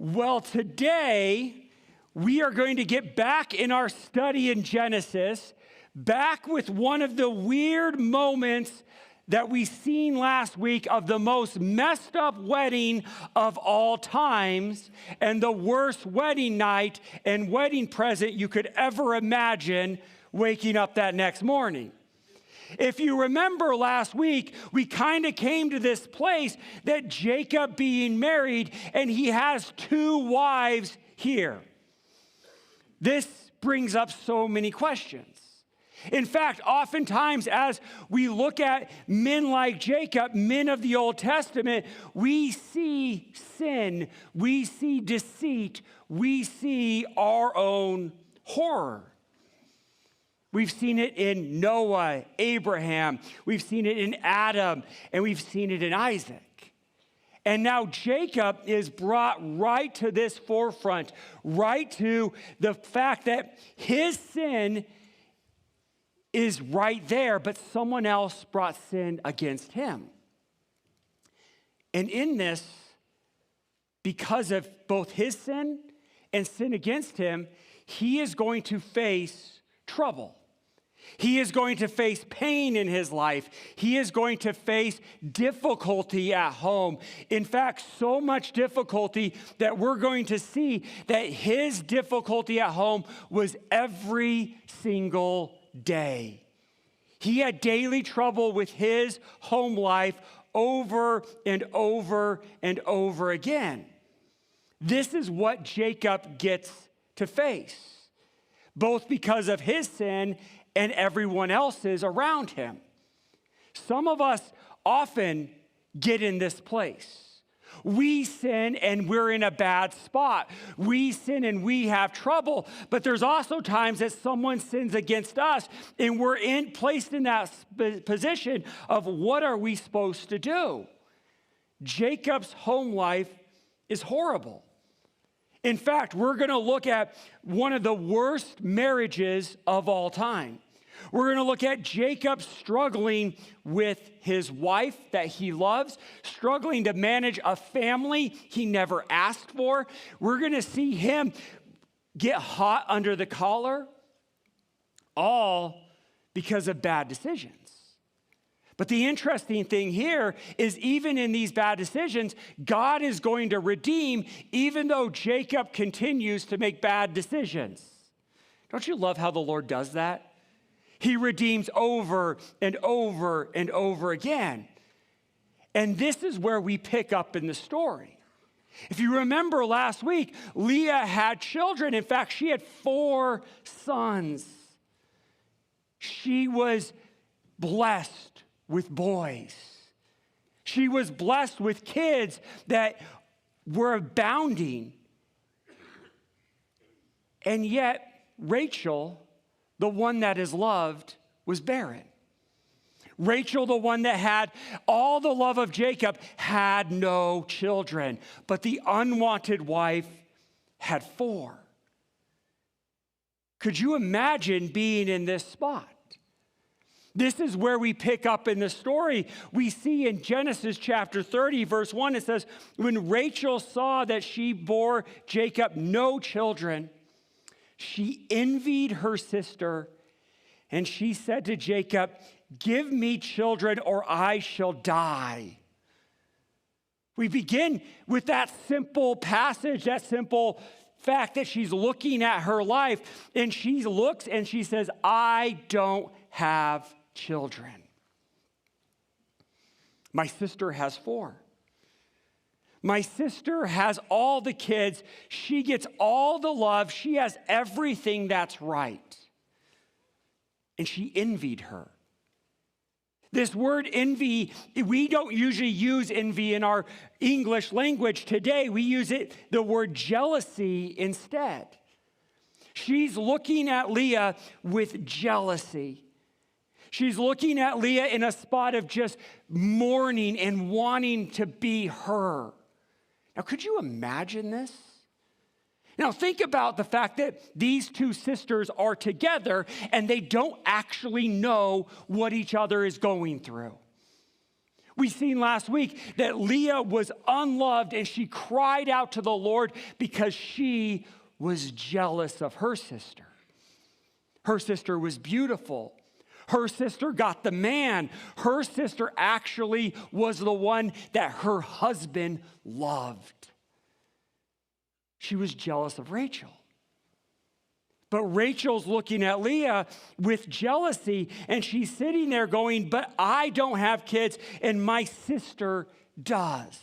Well, today we are going to get back in our study in Genesis, back with one of the weird moments that we seen last week of the most messed up wedding of all times and the worst wedding night and wedding present you could ever imagine waking up that next morning. If you remember last week, we kind of came to this place that Jacob being married, and he has 2 wives here. This brings up so many questions. In fact, oftentimes as we look at men like Jacob, men of the Old Testament, we see sin, we see deceit, we see our own horror. We've seen it in Noah, Abraham, we've seen it in Adam, and we've seen it in Isaac. And now Jacob is brought right to this forefront, right to the fact that his sin is right there, but someone else brought sin against him. And in this, because of both his sin and sin against him, he is going to face trouble. He is going to face pain in his life. He is going to face difficulty at home. In fact, so much difficulty that we're going to see that his difficulty at home was every single day. He had daily trouble with his home life over and over and over again. This is what Jacob gets to face, both because of his sin and everyone else's around him. Some of us often get in this place. We sin and we're in a bad spot. We sin and we have trouble. But there's also times that someone sins against us and we're placed in that position of what are we supposed to do? Jacob's home life is horrible. In fact, we're going to look at one of the worst marriages of all time. We're going to look at Jacob struggling with his wife that he loves, struggling to manage a family he never asked for. We're going to see him get hot under the collar, all because of bad decisions. But the interesting thing here is even in these bad decisions, God is going to redeem even though Jacob continues to make bad decisions. Don't you love how the Lord does that? He redeems over and over and over again. And this is where we pick up in the story. If you remember last week, Leah had children. In fact, she had 4 sons. She was blessed with boys. She was blessed with kids that were abounding. And yet, Rachel, the one that is loved, was barren. Rachel, the one that had all the love of Jacob, had no children. But the unwanted wife had 4. Could you imagine being in this spot? This is where we pick up in the story. We see in Genesis chapter 30, verse 1, it says, when Rachel saw that she bore Jacob no children, she envied her sister, and she said to Jacob, give me children or I shall die. We begin with that simple passage, that simple fact that she's looking at her life, and she looks and she says, I don't have children. My sister has 4. My sister has all the kids. She gets all the love. She has everything that's right. And she envied her. This word envy, we don't usually use envy in our English language today. We use the word jealousy instead. She's looking at Leah with jealousy. She's looking at Leah in a spot of just mourning and wanting to be her. Now, could you imagine this? Now, think about the fact that these 2 sisters are together and they don't actually know what each other is going through. We seen last week that Leah was unloved and she cried out to the Lord because she was jealous of her sister. Her sister was beautiful. Her sister got the man. Her sister actually was the one that her husband loved. She was jealous of Rachel. But Rachel's looking at Leah with jealousy, and she's sitting there going, but I don't have kids, and my sister does.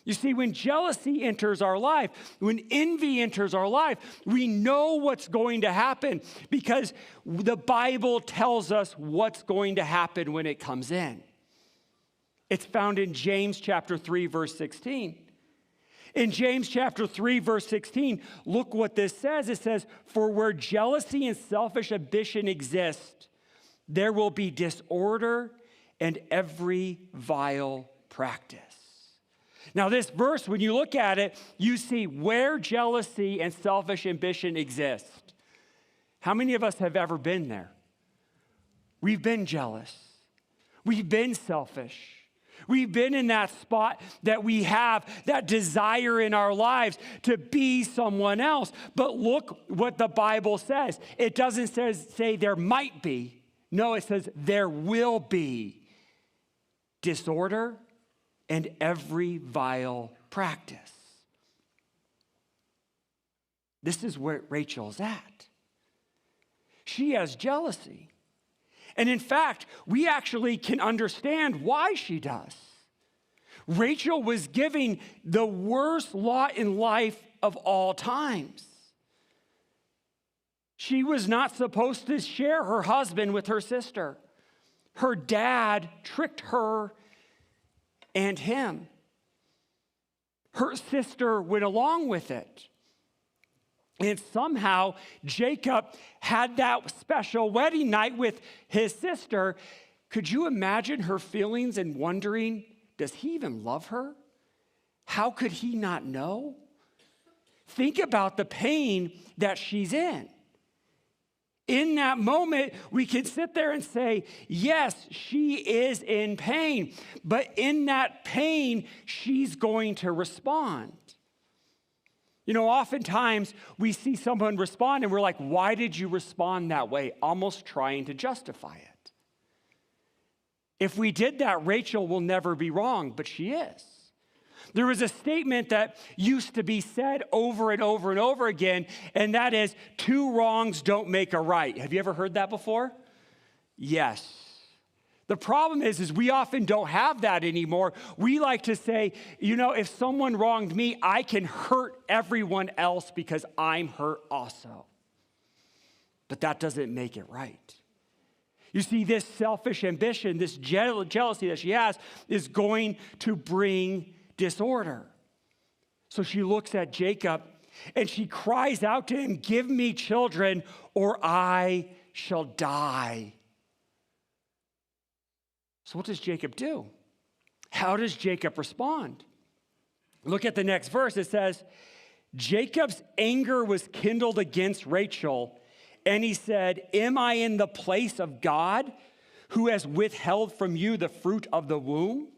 You see, when jealousy enters our life, when envy enters our life, we know what's going to happen because the Bible tells us what's going to happen when it comes in. It's found in James chapter 3, verse 16. In James chapter 3, verse 16, look what this says. It says, for where jealousy and selfish ambition exist, there will be disorder and every vile practice. Now, this verse, when you look at it, you see where jealousy and selfish ambition exist. How many of us have ever been there? We've been jealous. We've been selfish. We've been in that spot that we have that desire in our lives to be someone else. But look what the Bible says. It doesn't say there might be. No, it says there will be disorder and every vile practice. This is where Rachel's at. She has jealousy. And in fact, we actually can understand why she does. Rachel was giving the worst lot in life of all times. She was not supposed to share her husband with her sister. Her dad tricked her and him. Her sister went along with it. And somehow Jacob had that special wedding night with his sister. Could you imagine her feelings and wondering, does he even love her? How could he not know? Think about the pain that she's in. In that moment, we can sit there and say, yes, she is in pain. But in that pain, she's going to respond. You know, oftentimes we see someone respond and we're like, why did you respond that way? Almost trying to justify it. If we did that, Rachel will never be wrong, but she is. There was a statement that used to be said over and over and over again, and that is, two wrongs don't make a right. Have you ever heard that before? Yes. The problem is we often don't have that anymore. We like to say, you know, if someone wronged me, I can hurt everyone else because I'm hurt also. But that doesn't make it right. You see, this selfish ambition, this jealousy that she has is going to bring disorder. So she looks at Jacob and she cries out to him, give me children or I shall die. So what does Jacob do? How does Jacob respond? Look at the next verse. It says, Jacob's anger was kindled against Rachel, and he said, am I in the place of God who has withheld from you the fruit of the womb?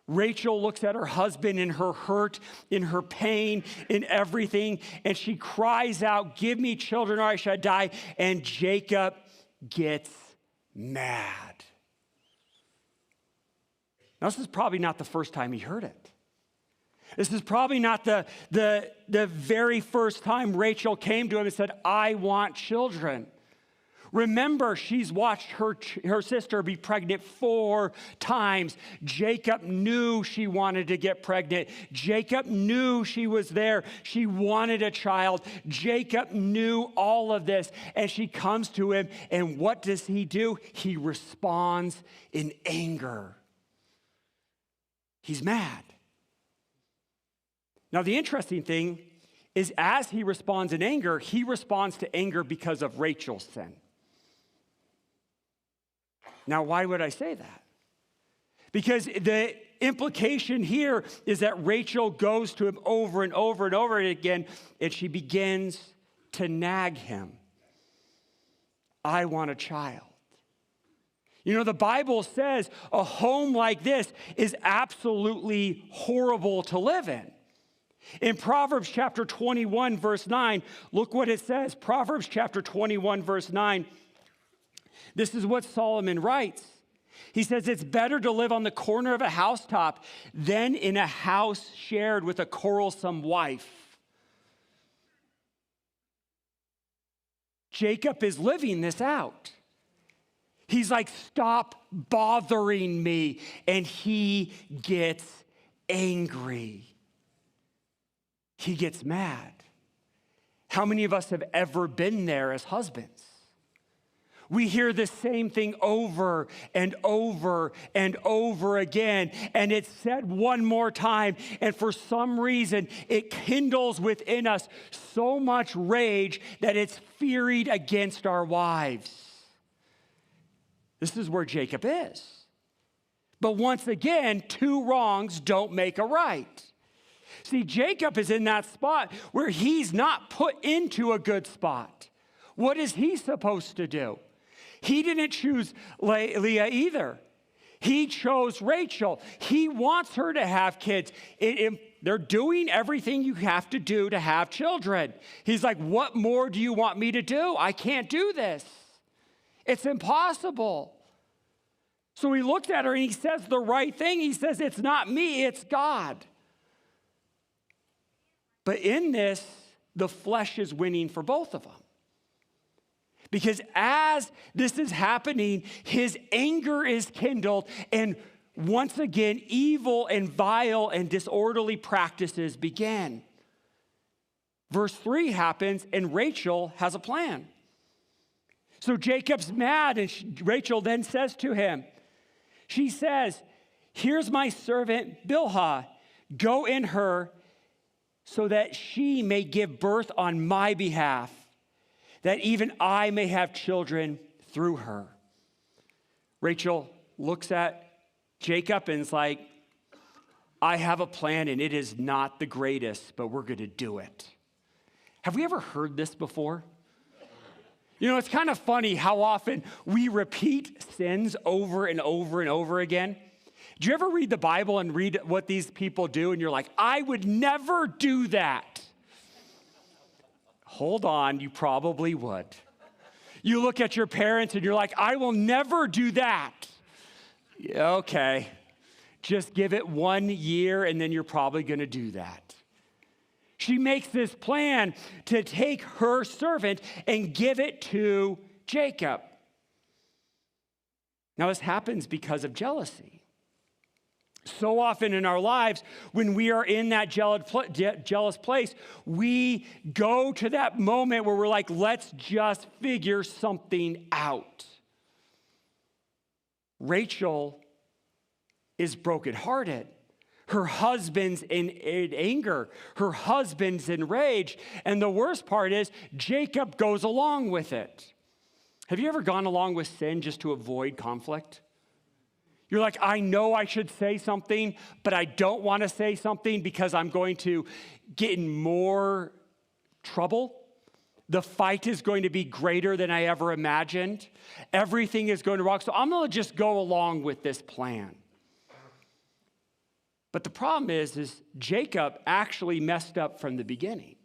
Rachel looks at her husband in her hurt, in her pain, in everything, and she cries out, give me children or I shall die. And Jacob gets mad. Now, this is probably not the first time he heard it. This is probably not the very first time Rachel came to him and said, I want children. Remember, she's watched her sister be pregnant 4 times. Jacob knew she wanted to get pregnant. Jacob knew she was there. She wanted a child. Jacob knew all of this. And she comes to him, and what does he do? He responds in anger. He's mad. Now, the interesting thing is as he responds in anger, he responds to anger because of Rachel's sin. Now, why would I say that? Because the implication here is that Rachel goes to him over and over and over again, and she begins to nag him. I want a child. You know, the Bible says a home like this is absolutely horrible to live in. In Proverbs chapter 21, verse 9, look what it says. Proverbs chapter 21, verse 9. This is what Solomon writes. He says, it's better to live on the corner of a housetop than in a house shared with a quarrelsome wife. Jacob is living this out. He's like, stop bothering me. And he gets angry. He gets mad. How many of us have ever been there as husbands? We hear the same thing over and over and over again, and it's said one more time, and for some reason, it kindles within us so much rage that it's fury against our wives. This is where Jacob is. But once again, two wrongs don't make a right. See, Jacob is in that spot where he's not put into a good spot. What is he supposed to do? He didn't choose Leah either. He chose Rachel. He wants her to have kids. They're doing everything you have to do to have children. He's like, what more do you want me to do? I can't do this. It's impossible. So he looks at her and he says the right thing. He says, it's not me, it's God. But in this, the flesh is winning for both of them. Because as this is happening, his anger is kindled, and once again, evil and vile and disorderly practices begin. Verse 3 happens, and Rachel has a plan. So Jacob's mad, and Rachel then says to him, she says, here's my servant Bilhah, go in her so that she may give birth on my behalf, that even I may have children through her. Rachel looks at Jacob and is like, I have a plan and it is not the greatest, but we're going to do it. Have we ever heard this before? You know, it's kind of funny how often we repeat sins over and over and over again. Do you ever read the Bible and read what these people do and you're like, I would never do that? Hold on, you probably would. You look at your parents and you're like, I will never do that. Yeah, okay, just give it 1 year and then you're probably going to do that. She makes this plan to take her servant and give it to Jacob. Now, this happens because of jealousy. So often in our lives, when we are in that jealous place, we go to that moment where we're like, let's just figure something out. Rachel is brokenhearted. Her husband's in anger. Her husband's in rage. And the worst part is, Jacob goes along with it. Have you ever gone along with sin just to avoid conflict? You're like, I know I should say something, but I don't want to say something because I'm going to get in more trouble. The fight is going to be greater than I ever imagined. Everything is going to rock. So I'm going to just go along with this plan. But the problem is Jacob actually messed up from the beginning.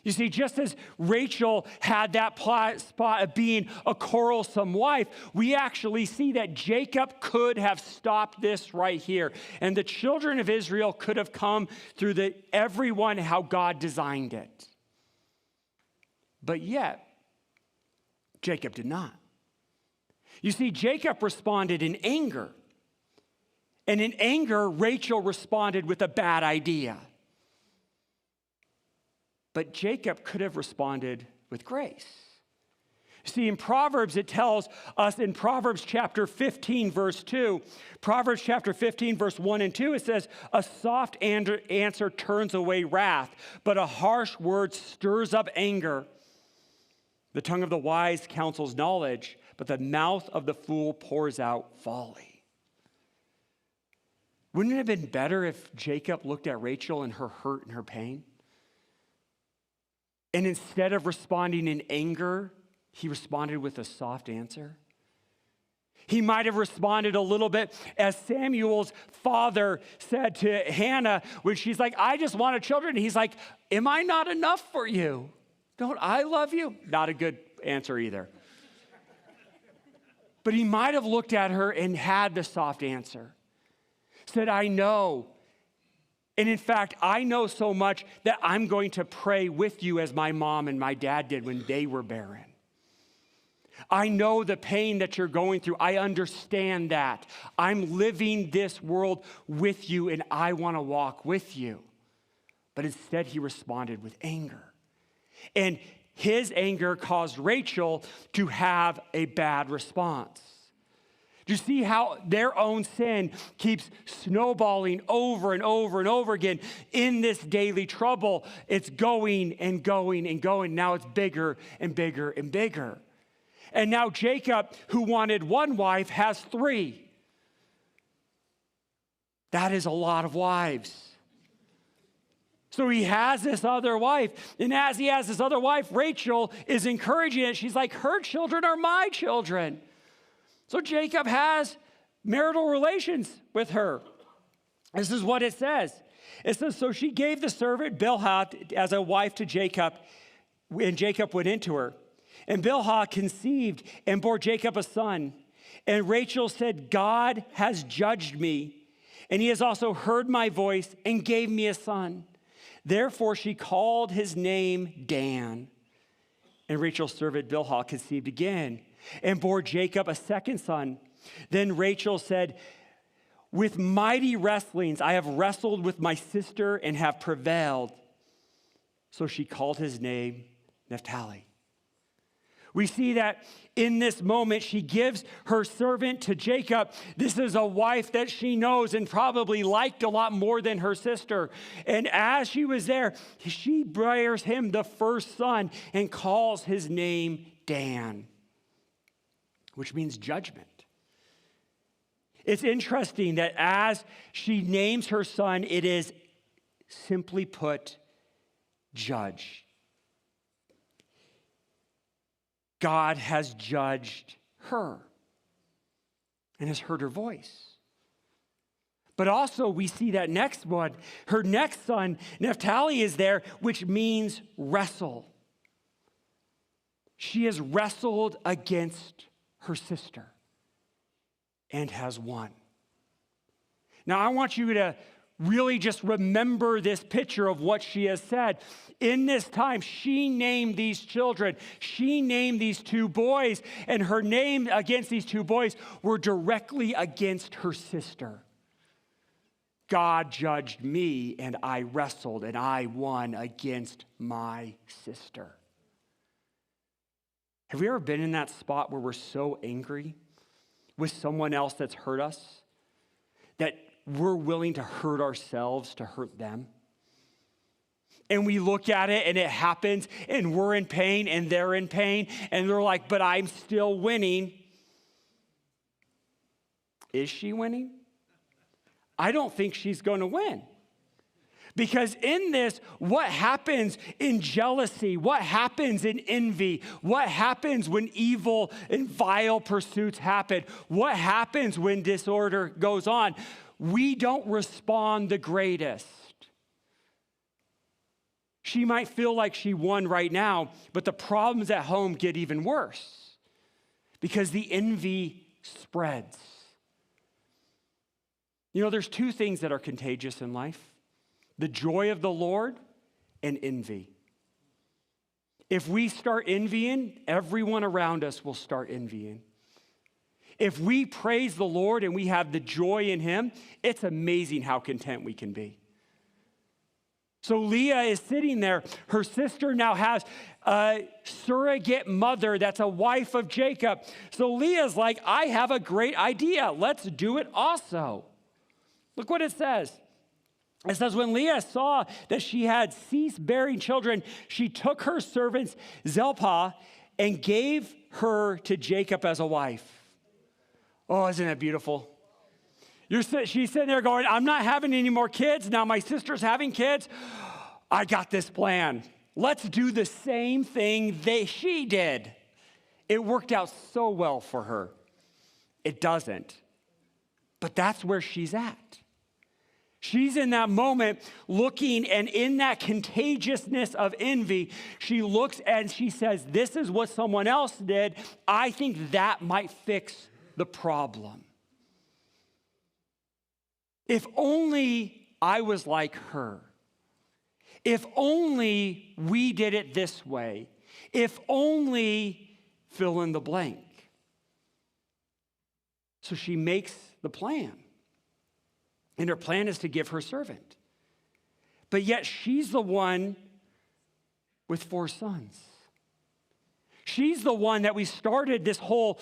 You see, just as Rachel had that spot of being a quarrelsome wife, we actually see that Jacob could have stopped this right here. And the children of Israel could have come through everyone how God designed it. But yet, Jacob did not. You see, Jacob responded in anger. And in anger, Rachel responded with a bad idea. But Jacob could have responded with grace. See, in Proverbs, it tells us in Proverbs chapter 15, verse 2, Proverbs chapter 15, verse 1 and 2, it says, a soft answer turns away wrath, but a harsh word stirs up anger. The tongue of the wise counsels knowledge, but the mouth of the fool pours out folly. Wouldn't it have been better if Jacob looked at Rachel and her hurt and her pain? And instead of responding in anger, he responded with a soft answer. He might have responded a little bit as Samuel's father said to Hannah when she's like, I just wanted children. And he's like, am I not enough for you? Don't I love you? Not a good answer either. But he might have looked at her and had the soft answer. Said, I know. And in fact, I know so much that I'm going to pray with you as my mom and my dad did when they were barren. I know the pain that you're going through. I understand that. I'm living this world with you, and I want to walk with you. But instead, he responded with anger. And his anger caused Rachel to have a bad response. Do you see how their own sin keeps snowballing over and over and over again in this daily trouble? It's going and going and going. Now it's bigger and bigger and bigger. And now Jacob, who wanted one wife, has 3. That is a lot of wives. So he has this other wife. And as he has this other wife, Rachel is encouraging it. She's like, her children are my children. So Jacob has marital relations with her. This is what it says. It says, so she gave the servant Bilhah as a wife to Jacob, and Jacob went into her. And Bilhah conceived and bore Jacob a son. And Rachel said, God has judged me, and he has also heard my voice and gave me a son. Therefore she called his name Dan. And Rachel's servant Bilhah conceived again and bore Jacob a second son. Then Rachel said, with mighty wrestlings I have wrestled with my sister and have prevailed. So she called his name Naphtali. We see that in this moment, she gives her servant to Jacob. This is a wife that she knows and probably liked a lot more than her sister. And as she was there, she bears him the first son and calls his name Dan, which means judgment. It's interesting that as she names her son, it is simply put, judge. God has judged her and has heard her voice. But also we see that next one, her next son, Naphtali, is there, which means wrestle. She has wrestled against her sister and has won. Now I want you to really just remember this picture of what she has said. In this time, she named these children. She named these 2 boys, and her name against these 2 boys were directly against her sister. God judged me, and I wrestled, and I won against my sister. Have we ever been in that spot where we're so angry with someone else that's hurt us that we're willing to hurt ourselves to hurt them? And we look at it and it happens and we're in pain and they're in pain and they're like, but I'm still winning. Is she winning? I don't think she's going to win. Because in this, what happens in jealousy, what happens in envy, what happens when evil and vile pursuits happen, what happens when disorder goes on, we don't respond the greatest. She might feel like she won right now, but the problems at home get even worse because the envy spreads. You know, there's 2 things that are contagious in life: the joy of the Lord and envy. If we start envying, everyone around us will start envying. If we praise the Lord and we have the joy in him, it's amazing how content we can be. So Leah is sitting there. Her sister now has a surrogate mother that's a wife of Jacob. So Leah's like, I have a great idea. Let's do it also. Look what it says. It says, when Leah saw that she had ceased bearing children, she took her servant Zilpah and gave her to Jacob as a wife. Oh, isn't that beautiful? She's sitting there going, I'm not having any more kids. Now my sister's having kids. I got this plan. Let's do the same thing she did. It worked out so well for her. It doesn't. But that's where she's at. She's in that moment looking, and in that contagiousness of envy, she looks and she says, this is what someone else did. I think that might fix the problem. If only I was like her. If only we did it this way. If only fill in the blank. So she makes the plan. And her plan is to give her servant. But yet she's the one with 4 sons. She's the one that we started this whole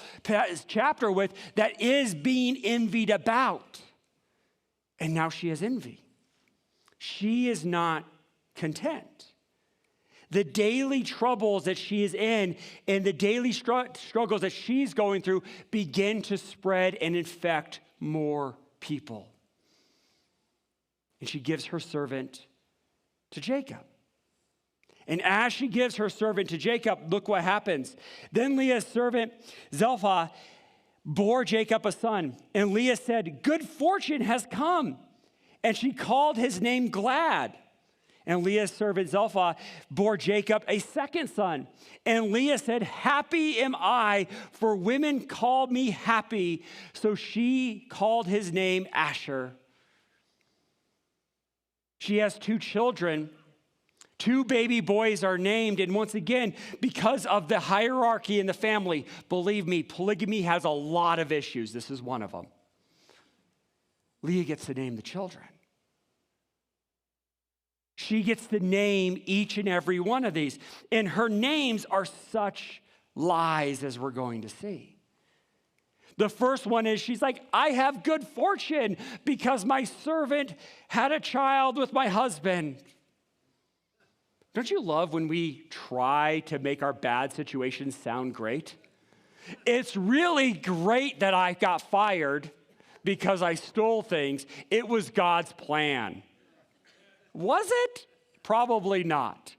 chapter with that is being envied about. And now she has envy. She is not content. The daily troubles that she is in and the daily struggles that she's going through begin to spread and infect more people. And she gives her servant to Jacob. And as she gives her servant to Jacob, look what happens. Then Leah's servant Zilpah bore Jacob a son. And Leah said, good fortune has come. And she called his name Glad. And Leah's servant Zilpah bore Jacob a second son. And Leah said, happy am I, for women called me happy. So she called his name Asher. She has 2 children. 2 baby boys are named. And once again, because of the hierarchy in the family, believe me, polygamy has a lot of issues. This is one of them. Leah gets to name the children. She gets to name each and every one of these. And her names are such lies, as we're going to see. The first one is she's like, I have good fortune because my servant had a child with my husband. Don't you love when we try to make our bad situations sound great? It's really great that I got fired because I stole things. It was God's plan. Was it? Probably not.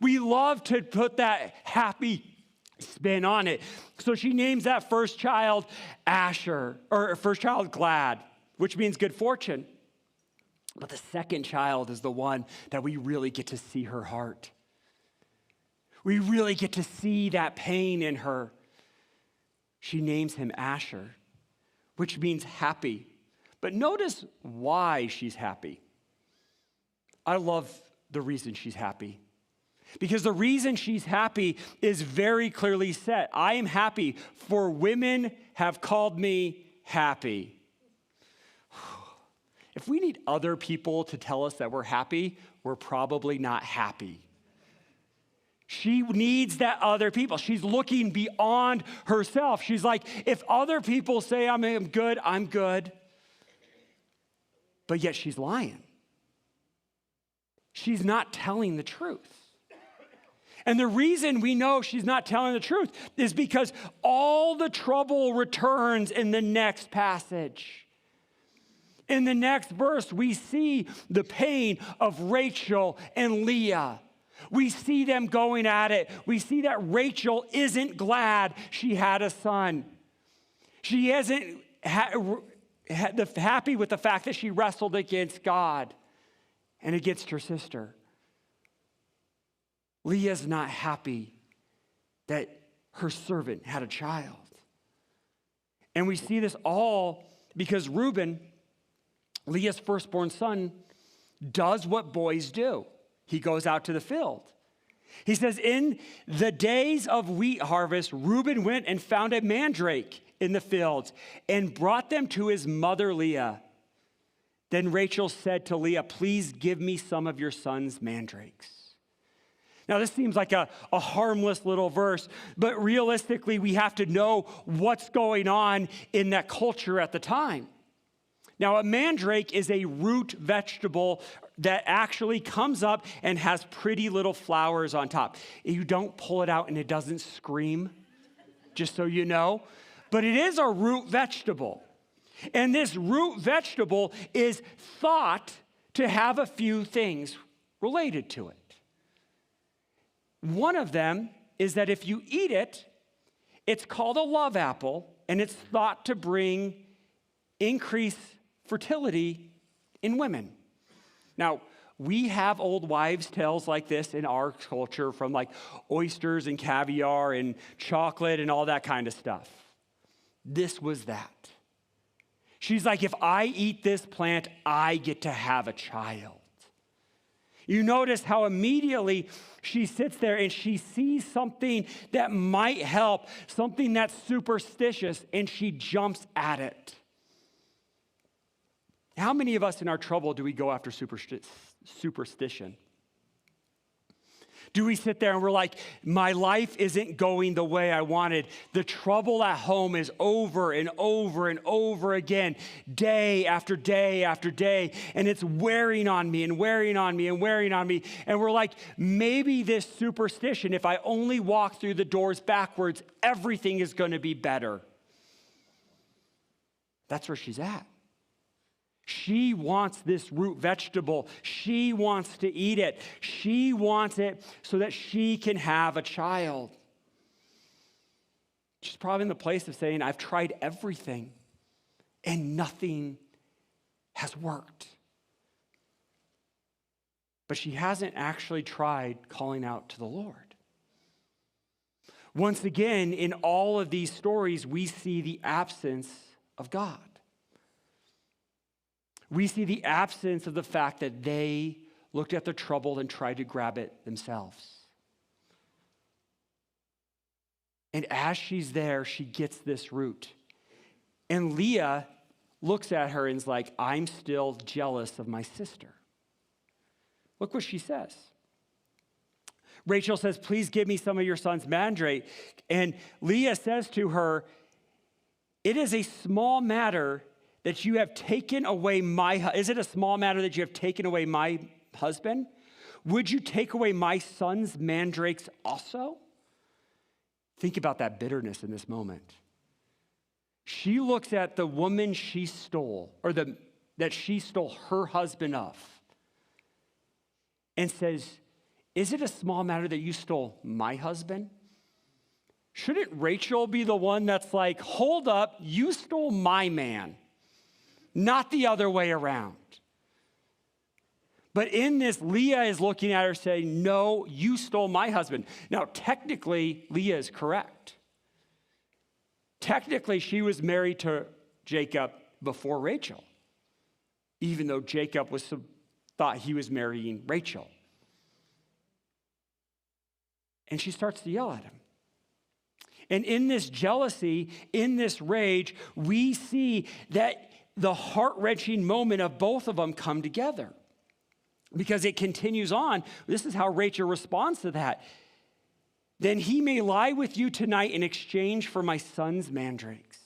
We love to put that happy spin on it. So she names that first child Asher, or first child Glad, which means good fortune. But the second child is the one that we really get to see her heart. We really get to see that pain in her. She names him Asher, which means happy. But notice why she's happy. I love the reason she's happy. Because the reason she's happy is very clearly set. I am happy, for women have called me happy. If we need other people to tell us that we're happy, we're probably not happy. She needs that other people. She's looking beyond herself. She's like, if other people say I'm good, I'm good. But yet she's lying. She's not telling the truth. And the reason we know she's not telling the truth is because all the trouble returns in the next passage. In the next verse, we see the pain of Rachel and Leah. We see them going at it. We see that Rachel isn't glad she had a son. She isn't happy with the fact that she wrestled against God and against her sister. Leah's not happy that her servant had a child. And we see this all because Reuben, Leah's firstborn son, does what boys do. He goes out to the field. He says, in the days of wheat harvest, Reuben went and found a mandrake in the fields and brought them to his mother Leah. Then Rachel said to Leah, please give me some of your son's mandrakes. Now, this seems like a harmless little verse, but realistically, we have to know what's going on in that culture at the time. Now, a mandrake is a root vegetable that actually comes up and has pretty little flowers on top. You don't pull it out and it doesn't scream, just so you know. But it is a root vegetable. And this root vegetable is thought to have a few things related to it. One of them is that if you eat it, it's called a love apple, and it's thought to bring increased fertility in women. Now, we have old wives' tales like this in our culture from like oysters and caviar and chocolate and all that kind of stuff. This was that. She's like, if I eat this plant, I get to have a child. You notice how immediately she sits there and she sees something that might help, something that's superstitious, and she jumps at it. How many of us in our trouble do we go after superstition? Do we sit there and we're like, my life isn't going the way I wanted. The trouble at home is over and over and over again, day after day after day, and it's wearing on me and wearing on me and wearing on me. And we're like, maybe this superstition, if I only walk through the doors backwards, everything is going to be better. That's where she's at. She wants this root vegetable. She wants to eat it. She wants it so that she can have a child. She's probably in the place of saying, I've tried everything and nothing has worked. But she hasn't actually tried calling out to the Lord. Once again, in all of these stories, we see the absence of God. We see the absence of the fact that they looked at the trouble and tried to grab it themselves. And as she's there, she gets this root. And Leah looks at her and is like, I'm still jealous of my sister. Look what she says. Rachel says, please give me some of your son's mandrake. And Leah says to her, it is a small matter that you have taken away is it a small matter that you have taken away my husband? Would you take away my son's mandrakes also? Think about that bitterness in this moment. She looks at the woman she stole, or that she stole her husband of, and says, is it a small matter that you stole my husband? Shouldn't Rachel be the one that's like, hold up, you stole my man? Not the other way around. But in this, Leah is looking at her saying, no, you stole my husband. Now, technically, Leah is correct. Technically, she was married to Jacob before Rachel, even though Jacob thought he was marrying Rachel. And she starts to yell at him. And in this jealousy, in this rage, we see that the heart-wrenching moment of both of them come together. Because it continues on. This is how Rachel responds to that. Then he may lie with you tonight in exchange for my son's mandrakes.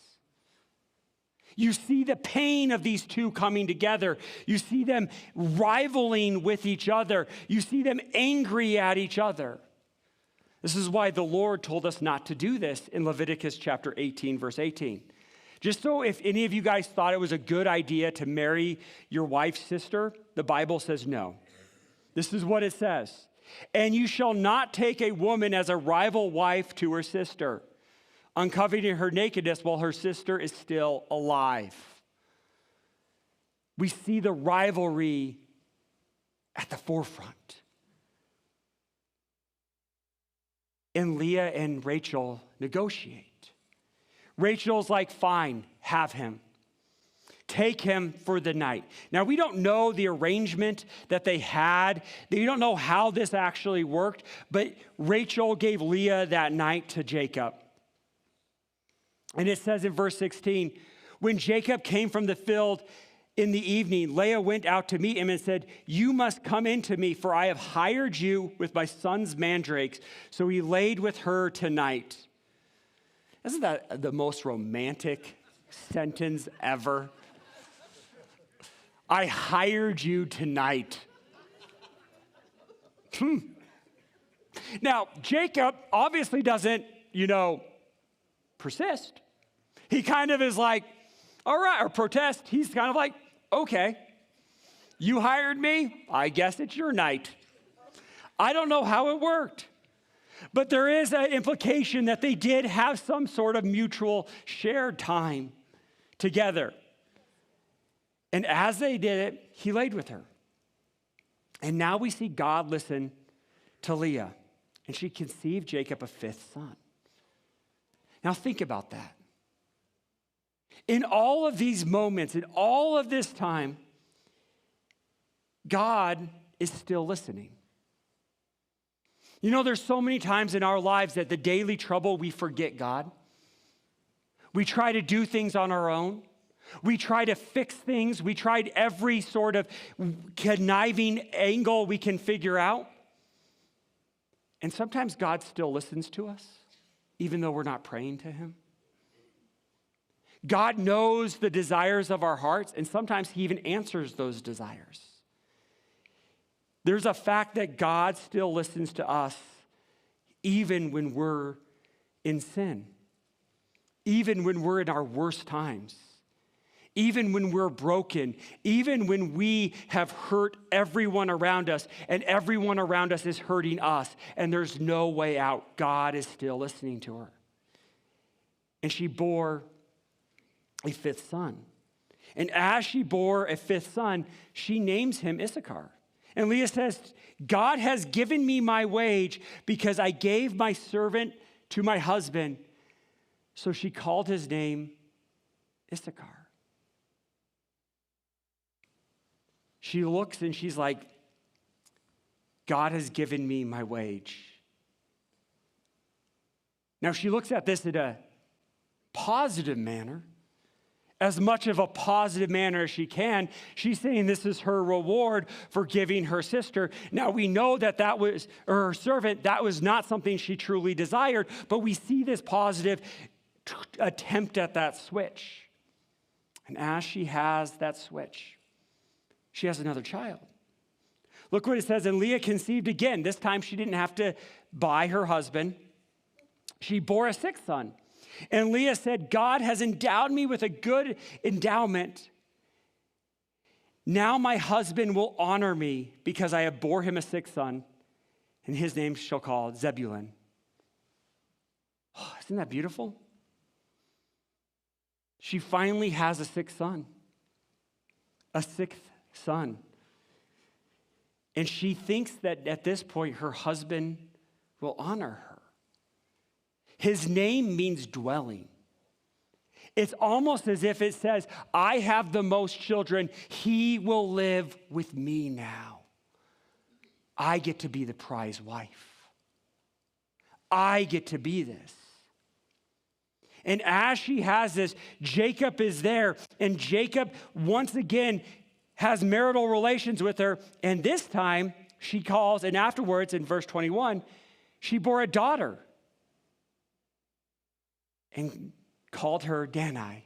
You see the pain of these two coming together. You see them rivaling with each other. You see them angry at each other. This is why the Lord told us not to do this in Leviticus chapter 18, verse 18. Just so if any of you guys thought it was a good idea to marry your wife's sister, the Bible says no. This is what it says. And you shall not take a woman as a rival wife to her sister, uncovering her nakedness while her sister is still alive. We see the rivalry at the forefront. And Leah and Rachel negotiate. Rachel's like, fine, have him. Take him for the night. Now, we don't know the arrangement that they had. We don't know how this actually worked, but Rachel gave Leah that night to Jacob. And it says in verse 16, when Jacob came from the field in the evening, Leah went out to meet him and said, you must come in to me, for I have hired you with my son's mandrakes. So he laid with her tonight. Isn't that the most romantic sentence ever? I hired you tonight. Now, Jacob obviously doesn't, persist. He kind of is like, all right, or protest. He's kind of like, okay, you hired me. I guess it's your night. I don't know how it worked. But there is an implication that they did have some sort of mutual shared time together. And as they did it, he laid with her. And now we see God listen to Leah, and she conceived Jacob a fifth son. Now think about that. In all of these moments, in all of this time, God is still listening. You know, there's so many times in our lives that the daily trouble, we forget God. We try to do things on our own. We try to fix things. We tried every sort of conniving angle we can figure out. And sometimes God still listens to us, even though we're not praying to him. God knows the desires of our hearts, and sometimes he even answers those desires. There's a fact that God still listens to us even when we're in sin, even when we're in our worst times, even when we're broken, even when we have hurt everyone around us and everyone around us is hurting us and there's no way out. God is still listening to her. And she bore a fifth son. And as she bore a fifth son, she names him Issachar. And Leah says, God has given me my wage because I gave my servant to my husband. So she called his name Issachar. She looks and she's like, God has given me my wage. Now she looks at this in a positive manner, as much of a positive manner as she can. She's saying this is her reward for giving her sister. Now we know that that was, or her servant, that was not something she truly desired, but we see this positive attempt at that switch. And as she has that switch, she has another child. Look what it says, and Leah conceived again. This time she didn't have to buy her husband. She bore a sixth son. And Leah said, God has endowed me with a good endowment. Now my husband will honor me because I have bore him a sixth son, and his name shall call Zebulun. Oh, isn't that beautiful? She finally has a sixth son. A sixth son. And she thinks that at this point her husband will honor her. His name means dwelling. It's almost as if it says, I have the most children. He will live with me now. I get to be the prize wife. I get to be this. And as she has this, Jacob is there. And Jacob, once again, has marital relations with her. And this time, she calls, and afterwards, in verse 21, she bore a daughter and called her Dani.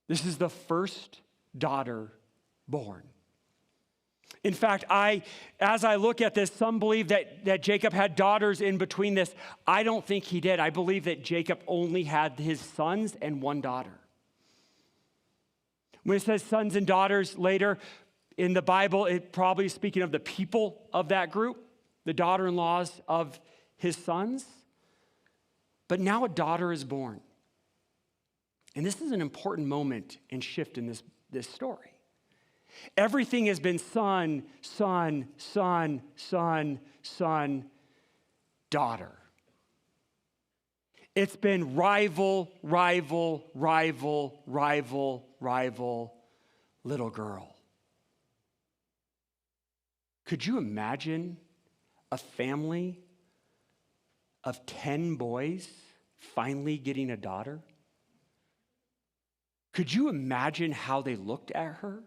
This is the first daughter born. In fact, as I look at this, some believe that Jacob had daughters in between this. I don't think he did. I believe that Jacob only had his sons and one daughter. When it says sons and daughters later in the Bible, it probably is speaking of the people of that group, the daughter-in-laws of his sons. But now a daughter is born. And this is an important moment and shift in this story. Everything has been son, son, son, son, son, daughter. It's been rival, rival, rival, rival, rival, little girl. Could you imagine a family of 10 boys finally getting a daughter? Could you imagine how they looked at her?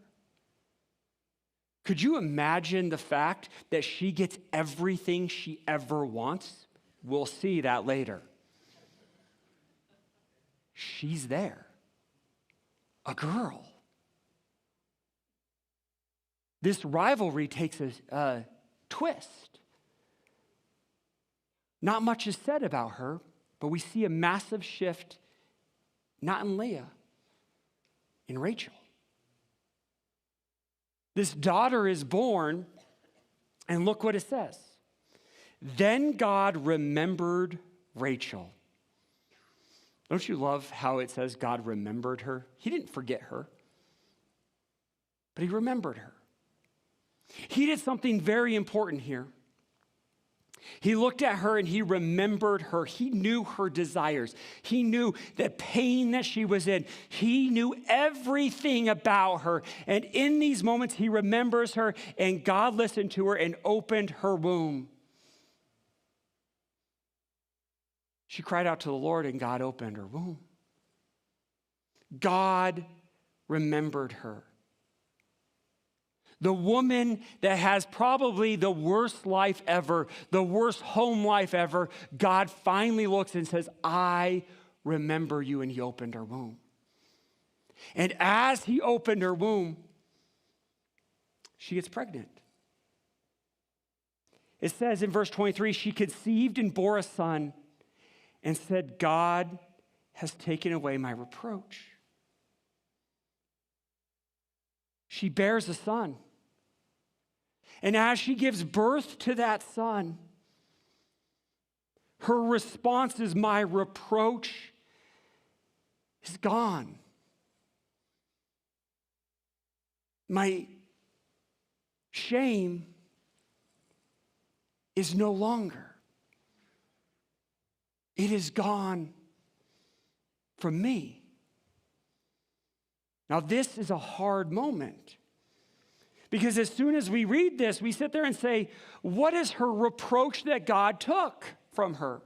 Could you imagine the fact that she gets everything she ever wants? We'll see that later. She's there. A girl. This rivalry takes a twist. Not much is said about her, but we see a massive shift, not in Leah, in Rachel. This daughter is born, and look what it says. Then God remembered Rachel. Don't you love how it says God remembered her? He didn't forget her, but he remembered her. He did something very important here. He looked at her and he remembered her. He knew her desires. He knew the pain that she was in. He knew everything about her. And in these moments, he remembers her, and God listened to her and opened her womb. She cried out to the Lord, and God opened her womb. God remembered her. The woman that has probably the worst life ever, the worst home life ever, God finally looks and says, I remember you, and he opened her womb. And as he opened her womb, she gets pregnant. It says in verse 23, she conceived and bore a son and said, God has taken away my reproach. She bears a son. And as she gives birth to that son, her response is, my reproach is gone. My shame is no longer. It is gone from me. Now, this is a hard moment. Because as soon as we read this, we sit there and say, what is her reproach that God took from her?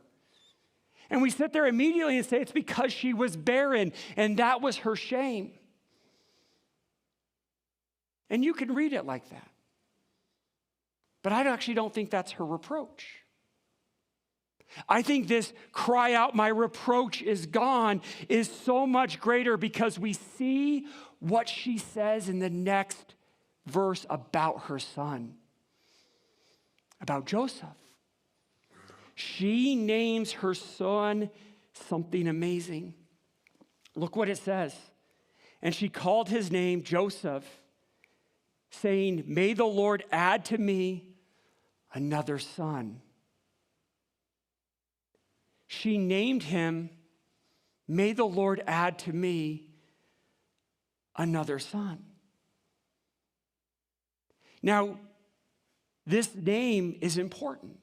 And we sit there immediately and say, it's because she was barren, and that was her shame. And you can read it like that. But I actually don't think that's her reproach. I think this cry out, my reproach is gone, is so much greater because we see what she says in the next verse about her son, about Joseph. She names her son something amazing. Look what it says. And she called his name Joseph, saying, may the Lord add to me another son. She named him, may the Lord add to me another son. Now, this name is important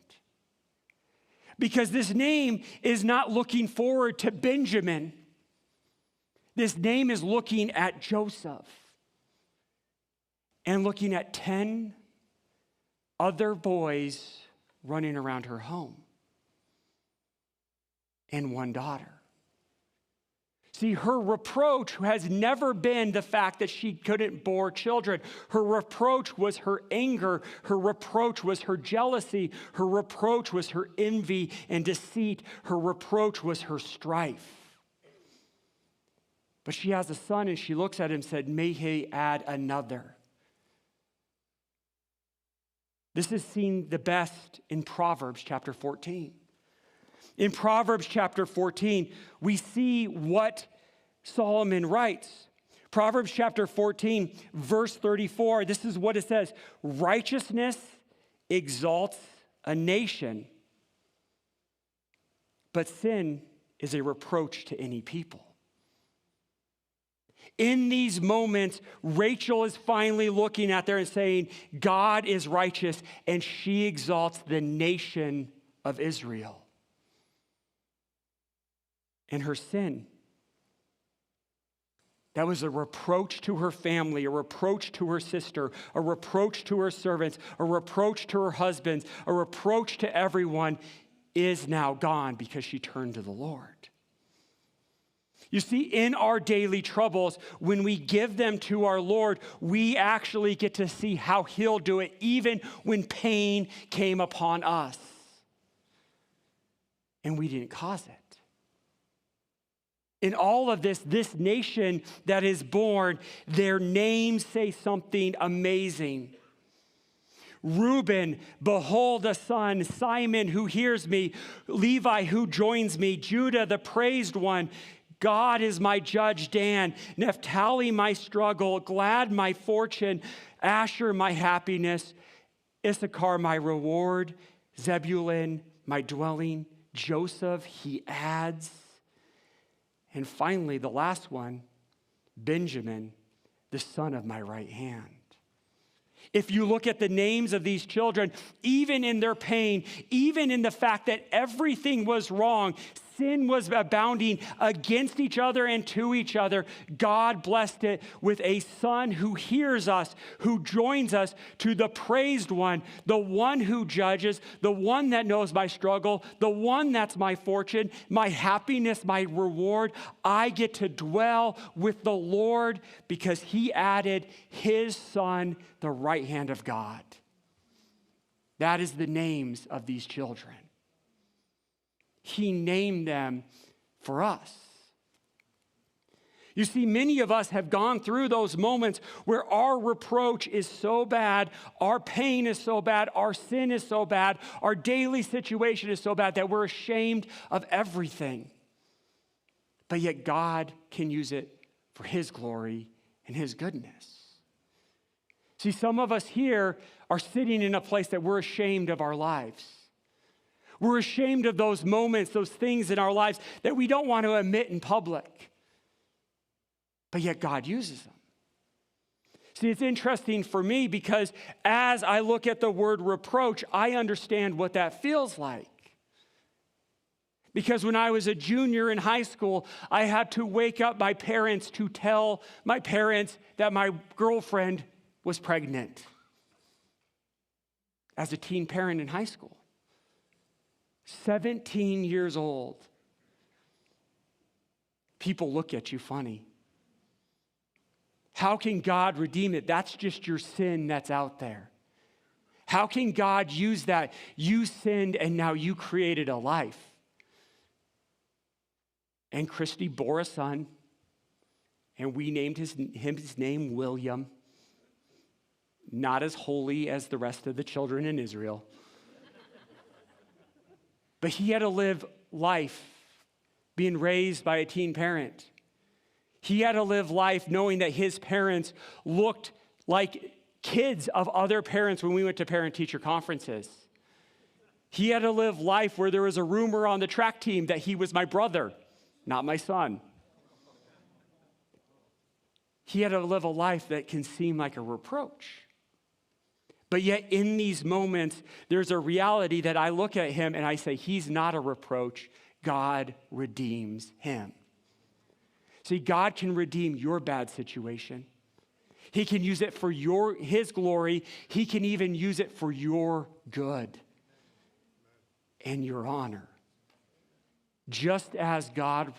because this name is not looking forward to Benjamin. This name is looking at Joseph and looking at 10 other boys running around her home and one daughter. See, her reproach has never been the fact that she couldn't bear children. Her reproach was her anger. Her reproach was her jealousy. Her reproach was her envy and deceit. Her reproach was her strife. But she has a son, and she looks at him and said, may he add another. This is seen the best in Proverbs chapter 14. In Proverbs chapter 14, we see what Solomon writes. Proverbs chapter 14, verse 34, this is what it says. Righteousness exalts a nation, but sin is a reproach to any people. In these moments, Rachel is finally looking at there and saying, God is righteous, and she exalts the nation of Israel. And her sin, that was a reproach to her family, a reproach to her sister, a reproach to her servants, a reproach to her husbands, a reproach to everyone, is now gone because she turned to the Lord. You see, in our daily troubles, when we give them to our Lord, we actually get to see how he'll do it, even when pain came upon us. And we didn't cause it. In all of this nation that is born, their names say something amazing. Reuben, behold a son. Simon, who hears me. Levi, who joins me. Judah, the praised one. God is my judge. Dan, Naphtali, my struggle. Glad, my fortune. Asher, my happiness. Issachar, my reward. Zebulun, my dwelling. Joseph, he adds. And finally, the last one, Benjamin, the son of my right hand. If you look at the names of these children, even in their pain, even in the fact that everything was wrong, sin was abounding against each other and to each other, God blessed it with a son who hears us, who joins us to the praised one, the one who judges, the one that knows my struggle, the one that's my fortune, my happiness, my reward. I get to dwell with the Lord because he added his son, the right hand of God. That is the names of these children. He named them for us. You see, many of us have gone through those moments where our reproach is so bad, our pain is so bad, our sin is so bad, our daily situation is so bad that we're ashamed of everything. But yet God can use it for his glory and his goodness. See, some of us here are sitting in a place that we're ashamed of our lives. We're ashamed of those moments, those things in our lives that we don't want to admit in public. But yet God uses them. See, it's interesting for me because as I look at the word reproach, I understand what that feels like. Because when I was a junior in high school, I had to wake up my parents to tell my parents that my girlfriend was pregnant. As a teen parent in high school. 17 years old. People look at you funny. How can God redeem it? That's just your sin that's out there. How can God use that? You sinned and now you created a life. And Christy bore a son, and we named his name William. Not as holy as the rest of the children in Israel. But he had to live life being raised by a teen parent. He had to live life knowing that his parents looked like kids of other parents when we went to parent-teacher conferences. He had to live life where there was a rumor on the track team that he was my brother, not my son. He had to live a life that can seem like a reproach. But yet in these moments, there's a reality that I look at him and I say, he's not a reproach. God redeems him. See, God can redeem your bad situation. He can use it for his glory. He can even use it for your good and your honor. Just as God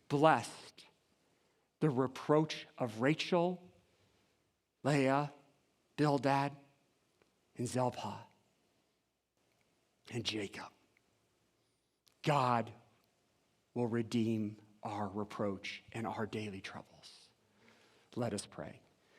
blessed the reproach of Rachel, Leah, Bildad, and Zilpah, and Jacob. God will redeem our reproach and our daily troubles. Let us pray.